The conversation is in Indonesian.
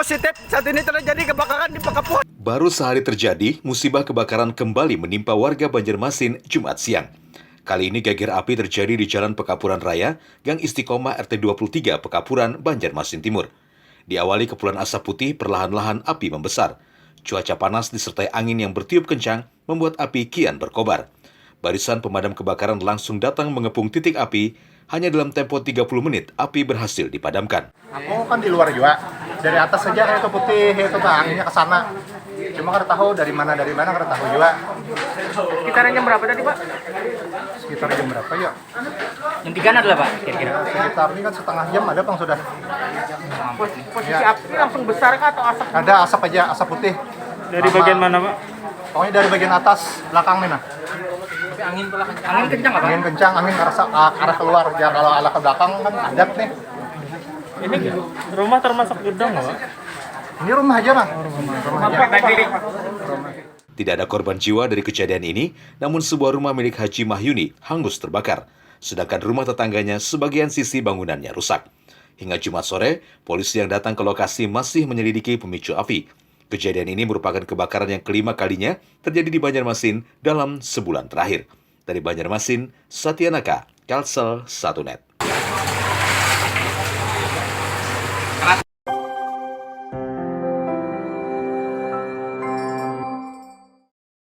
positif saat ini terjadi kebakaran di Pekapuhan. Baru sehari terjadi, musibah kebakaran kembali menimpa warga Banjarmasin Jumat siang. Kali ini geger api terjadi di Jalan Pekapuran Raya, Gang Istiqomah RT 23 Pekapuran, Banjarmasin Timur. Diawali kepulan asap putih, perlahan-lahan api membesar. Cuaca panas disertai angin yang bertiup kencang membuat api kian berkobar. Barisan pemadam kebakaran langsung datang mengepung titik api. Hanya dalam tempo 30 menit, api berhasil dipadamkan. Aku kan di luar juga, dari atas saja itu putih, itu anginnya ke sana. Cuma nggak tahu dari mana nggak tahu juga. Sekitaran jam berapa tadi, Pak? Sekitar jam berapa ya? Yang tiga adalah Pak, kira-kira. Sekitar ini kan setengah jam ada bang sudah. Posisi Ya. api langsung besar kah atau asap? Ada asap aja, asap putih. Dari bagian mana, Pak? Pokoknya dari bagian atas, belakang nih nah. Tapi angin pula kencang. Angin kencang nggak Pak? Angin kencang, angin arah keluar. Ya kalau arah ke belakang kan padat nih. Ini rumah termasuk gudang nggak, Pak? Ini rumah aja bang. Rumah aja. Tidak ada korban jiwa dari kejadian ini, namun sebuah rumah milik Haji Mahyuni hangus terbakar. Sedangkan rumah tetangganya sebagian sisi bangunannya rusak. Hingga Jumat sore, polisi yang datang ke lokasi masih menyelidiki pemicu api. Kejadian ini merupakan kebakaran yang kelima kalinya terjadi di Banjarmasin dalam sebulan terakhir. Dari Banjarmasin, Satyanaka, Kalsel 1net.